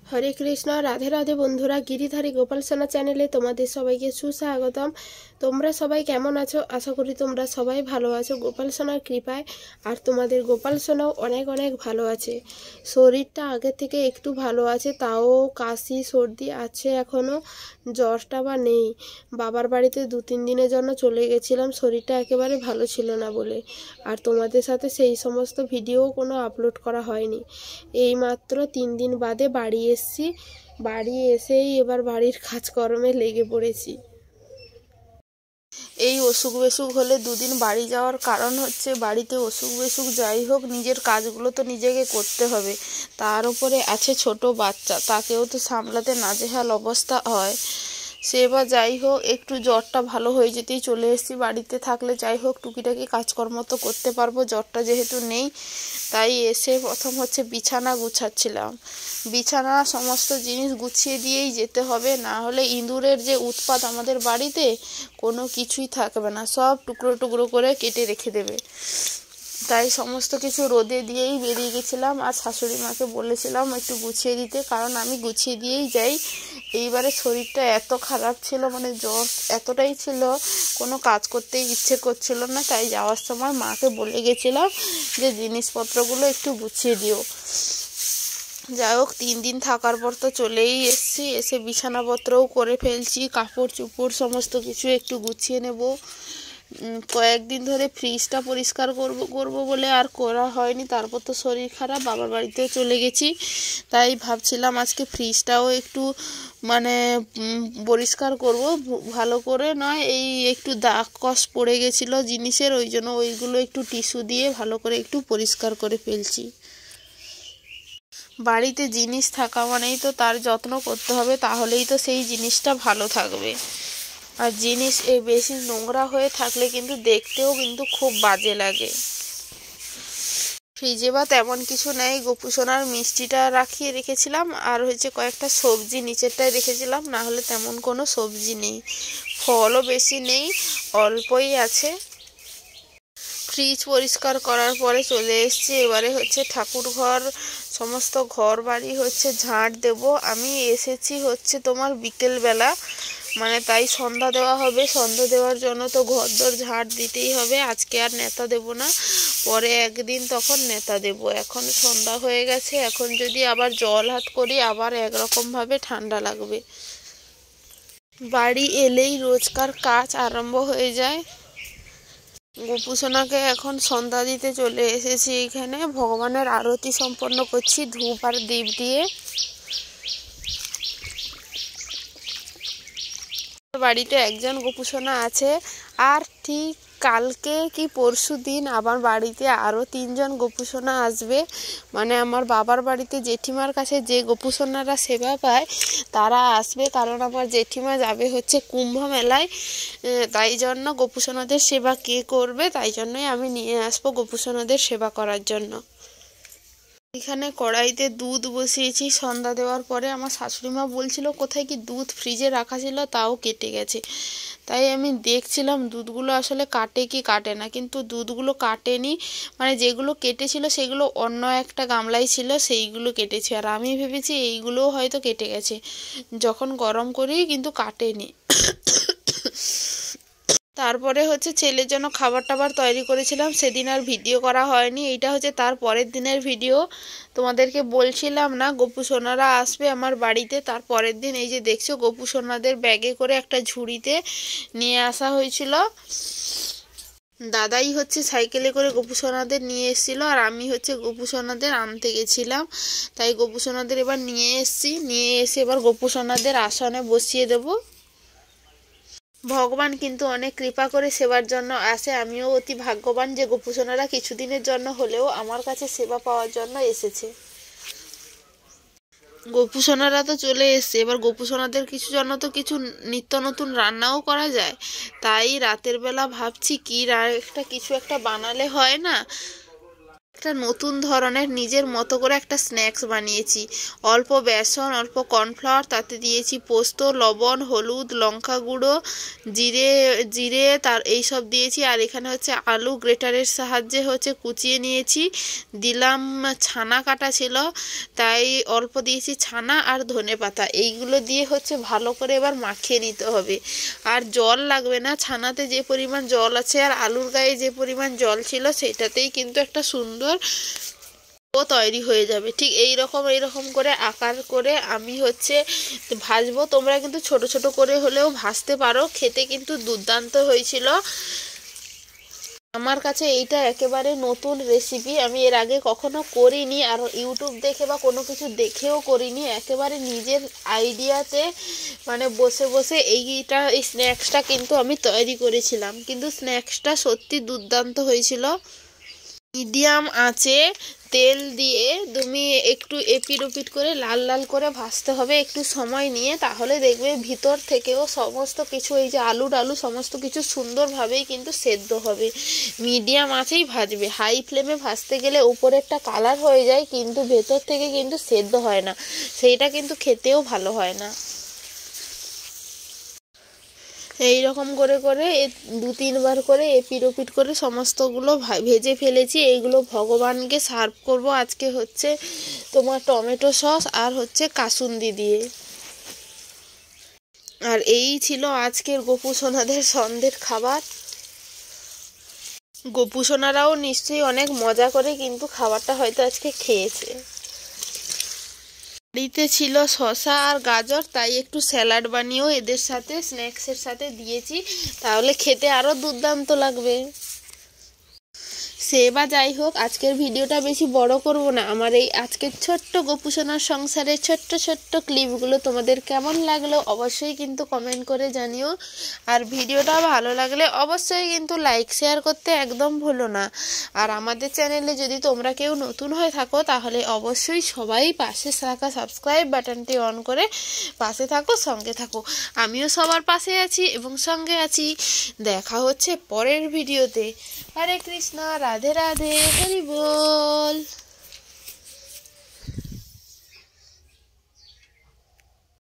হরে কৃষ্ণ, রাধে রাধে বন্ধুরা। গিরিধারী গোপাল সোনা চ্যানেলে তোমাদের সবাইকে সুস্বাগতম। তোমরা সবাই কেমন আছো? আশা করি তোমরা সবাই ভালো আছো গোপাল সোনার কৃপায়। আর তোমাদের গোপাল সোনাও অনেক অনেক ভালো আছে। শরীরটা আগে থেকে একটু ভালো আছে, তাও কাশি সর্দি আছে এখনও, জ্বরটা বা নেই। বাবার বাড়িতে 2-3 দিনের জন্য চলে গেছিলাম, শরীরটা একেবারে ভালো ছিল না বলে। আর তোমাদের সাথে সেই সমস্ত ভিডিও কোনো আপলোড করা হয়নি। এই মাত্র 3 দিন বাদে বাড়ি এসেছি। বাড়ি এসেই এবার বাড়ির কাজকর্মে লেগে পড়েছি। এই অসুখ বেসুখ হলে 2 দিন বাড়ি যাওয়ার কারণ হচ্ছে, বাড়িতে অসুখ বেসুখ যাই হোক, নিজের কাজগুলো তো নিজেকে করতে হবে। তার উপরে আছে ছোট বাচ্চা, তাকেও তো সামলাতে নাজেহাল অবস্থা হয়। সে বা যাই হোক, একটু জ্বরটা ভালো হয়ে যেতেই চলে এসেছি। বাড়িতে থাকলে যাই হোক টুকিটাকি কাজকর্ম তো করতে পারবো, জ্বরটা যেহেতু নেই। তাই এসে প্রথম হচ্ছে বিছানা গুছাচ্ছিলাম। বিছানা সমস্ত জিনিস গুছিয়ে দিয়েই যেতে হবে, না হলে ইঁদুরের যে উৎপাত আমাদের বাড়িতে, কোনো কিছুই থাকবে না, সব টুকরো টুকরো করে কেটে রেখে দেবে। তাই সমস্ত কিছু রোদে দিয়েই বেরিয়ে গেছিলাম। আর শাশুড়ি মাকে বলেছিলাম একটু গুছিয়ে দিতে, কারণ আমি গুছিয়ে দিয়েই যাই। এইবারে শরীরটা এত খারাপ ছিল, মানে জ্বর এতটাই ছিল, কোনো কাজ করতেই ইচ্ছে করছিল না। তাই যাওয়ার সময় মাকে বলে গেছিলাম যে জিনিসপত্রগুলো একটু গুছিয়ে দিও। যাই হোক 3 দিন থাকার পর তো চলেই এসেছি। এসে বিছানাপত্রও করে ফেলছি, কাপড় চোপড় সমস্ত কিছু একটু গুছিয়ে নেব। কয়েকদিন ধরে ফ্রিজটা পরিষ্কার করব বলে আর করা হয়নি। তারপর তো শরীর খারাপ, বাবার বাড়িতেও চলে গেছি। তাই ভাবছিলাম আজকে ফ্রিজটাও একটু পরিষ্কার করব, ভালো করে নয়, এই একটু দাগ কস পড়ে গেছিলো জিনিসের, ওই জন্য ওইগুলো একটু টিস্যু দিয়ে ভালো করে একটু পরিষ্কার করে ফেলছি। বাড়িতে জিনিস থাকা মানেই তো তার যত্ন করতে হবে, তাহলেই তো সেই জিনিসটা ভালো থাকবে। আর জিনিস বেশি নোংরা হয়ে থাকলে কিন্তু দেখতেও কিন্তু খুব বাজে লাগে। ফ্রিজে বা তেমন কিছু নেই, গোপুসোনার মিষ্টিটা রাখিয়ে রেখেছিলাম, আর হচ্ছে কয়েকটা সবজি নিচেরটায় রেখেছিলাম, না হলে তেমন কোনো সবজি নেই। ফলও বেশি নেই, অল্পই আছে। ফ্রিজ পরিষ্কার করার পরে চলে এসেছি। এবারে হচ্ছে ঠাকুর ঘর সমস্ত ঘর বাড়ি হচ্ছে ঝাঁট দেব। আমি এসেছি হচ্ছে তোমার বিকেলবেলা, তাই সন্ধ্যা দেওয়া হবে। সন্ধ্যা দেওয়ার জন্য তো ঘরদোর ঝাঁট দিতেই হবে। আজকে আর নেতা দেব না, পরে একদিন তখন নেতা দেব। এখন সন্ধ্যা হয়ে গেছে, এখন যদি আবার জল হাত করি আবার একরকমভাবে ঠান্ডা লাগবে। বাড়ি এলেই রোজকার কাজ আরম্ভ হয়ে যায়। গোপুসোনাকে এখন সন্ধ্যা দিতে চলে এসেছি। এখানে ভগবানের আরতি সম্পন্ন করছি ধূপ আর দীপ দিয়ে। বাড়িতে একজন গোপুসোনা আছে, আর ঠিক কালকে কি পরশু দিন আমার বাড়িতে আরও 3 জন গোপুসোনা আসবে। আমার বাবার বাড়িতে জেঠিমার কাছে যে গোপুসোনারা সেবা পায় তারা আসবে, কারণ আমার জেঠিমা যাবে হচ্ছে কুম্ভ মেলায়। তাই জন্য গোপুসোনাদের সেবা কে করবে, তাই জন্যই আমি নিয়ে আসবো গোপুসোনাদের সেবা করার জন্য। এখানে কড়াইতে দুধ বসিয়েছি। সন্ধ্যা দেওয়ার পরে আমার শাশুড়ি মা বলছিল কোথায় কি দুধ ফ্রিজে রাখা ছিল, তাও কেটে গেছে। তাই আমি দেখছিলাম দুধগুলো আসলে কাটে কি কাটে না, কিন্তু দুধগুলো কাটেনি। যেগুলো কেটেছিল সেগুলো অন্য একটা গামলায় ছিল, সেইগুলো কেটেছে। আর আমি ভেবেছি এইগুলোও হয়তো কেটে গেছে, যখন গরম করি কিন্তু কাটেনি। তারপরে হচ্ছে ছেলের জন্য খাবার টাবার তৈরি করেছিলাম, সেদিন আর ভিডিও করা হয়নি। এইটা হচ্ছে তার পরের দিনের ভিডিও। তোমাদেরকে বলছিলাম না গোপুসোনারা আসবে আমার বাড়িতে, তার পরের দিন এই যে দেখছো গোপুসোনাদের ব্যাগে করে একটা ঝুড়িতে নিয়ে আসা হয়েছিল। দাদাই হচ্ছে সাইকেলে করে গোপুসোনাদের নিয়ে এসেছিল, আর আমি হচ্ছে গোপুসোনাদের আনতে গেছিলাম। তাই গোপুসোনাদের এবার নিয়ে এসেছি। নিয়ে এসে এবার গোপুসোনাদের আসনে বসিয়ে দেব। ভগবান কিন্তু অনেক কৃপা করে সেবার জন্য আসে। আমিও অতি ভাগ্যবান যে গোপুসোনারা কিছুদিনের জন্য হলেও আমার কাছে সেবা পাওয়ার জন্য এসেছে। গোপুসোনারা তো চলে এসছে, এবার গোপুসোনাদের কিছু জন্য তো কিছু নিত্য নতুন রান্নাও করা যায়। তাই রাতের বেলা ভাবছি কি কিছু একটা বানালে হয় না। একটা নতুন ধরনের নিজের মতো করে একটা স্ন্যাক্স বানিয়েছি। অল্প বেসন, অল্প কর্নফ্লাওয়ার, তাতে দিয়েছি পোস্ত, লবণ, হলুদ, লঙ্কা গুঁড়ো, জিরে জিরে তার এইসব দিয়েছি। আর এখানে হচ্ছে আলু গ্রেটারের সাহায্যে হচ্ছে কুচিয়ে নিয়েছি। দিলাম ছানা কাটা ছিল, তাই অল্প দিয়েছি ছানা আর ধনেপাতা। এইগুলো দিয়ে হচ্ছে ভালো করে এবার মাখিয়ে নিতে হবে। আর জল লাগবে না, ছানাতে যে পরিমাণ জল আছে আর আলুর গায়ে যে পরিমাণ জল ছিল সেটাতেই কিন্তু একটা সুন্দর ও তৈরি হয়ে যাবে। ঠিক এইরকম করে আকার করে আমি হচ্ছে ভাজবো। তোমরা কিন্তু ছোট ছোট করে হলেও ভাজতে পারো, খেতে কিন্তু দুর্দান্ত হয়েছিল। আমার কাছে এইটা একেবারে নতুন রেসিপি, আমি এর আগে কখনো করিনি, আর ইউটিউব দেখে বা কোনো কিছু দেখেও করিনি। একেবারে নিজের আইডিয়াতে মানে বসে বসে এই স্ন্যাক্সটা কিন্তু আমি তৈরি করেছিলাম, কিন্তু স্ন্যাক্সটা সত্যি দুর্দান্ত হয়েছিল। মিডিয়াম আঁচে তেল দিয়ে তুমি একটু এপিট ওপিট করে লাল লাল করে ভাজতে হবে একটু সময় নিয়ে, তাহলে দেখবে ভিতর থেকেও সমস্ত কিছু এই যে আলু সমস্ত কিছু সুন্দরভাবেই কিন্তু সেদ্ধ হবে। মিডিয়াম আঁচেই ভাজবে, হাই ফ্লেমে ভাজতে গেলে উপরেরটা কালার হয়ে যায় কিন্তু ভেতর থেকে কিন্তু সেদ্ধ হয় না, সেইটা কিন্তু খেতেও ভালো হয় না। এই রকম করে করে 2-3 বার করে এপিট ওপিট করে সমস্তগুলো ভেজে ফেলেছি। এইগুলো ভগবানকে সার্ভ করব আজকে হচ্ছে তোমার টমেটো সস আর হচ্ছে কাসুন্দি দিয়ে। আর এই ছিল আজকের গোপু সোনাদের সন্ধ্যের খাবার। গোপু সোনারাও নিশ্চয়ই অনেক মজা করে কিন্তু খাবারটা হয়তো আজকে খেয়েছে। বাড়িতে ছিল শসা আর গাজর, তাই একটু স্যালাড বানিয়েও এদের সাথে স্ন্যাক্সের সাথে দিয়েছি, তাহলে খেতে আরও দুর্দান্ত লাগবে। সে বা যাই হোক, আজকের ভিডিওটা বেশি বড় করব না। আমার এই আজকের ছোট্ট গোপু সোনার সংসারের ছোট্ট ছোট্ট ক্লিপগুলো তোমাদের কেমন লাগলো অবশ্যই কিন্তু কমেন্ট করে জানিও। আর ভিডিওটা ভালো লাগলে অবশ্যই কিন্তু লাইক শেয়ার করতে একদম ভুলো না। আর আমাদের চ্যানেলে যদি তোমরা কেউ নতুন হয়ে থাকো তাহলে অবশ্যই সবাই পাশে থাকা সাবস্ক্রাইব বাটনটি অন করে পাশে থাকো, সঙ্গে থাকো। আমিও সবার পাশে আছি এবং সঙ্গে আছি। দেখা হচ্ছে পরের ভিডিওতে। হরে কৃষ্ণ, রাধে রাধে, হরি বল।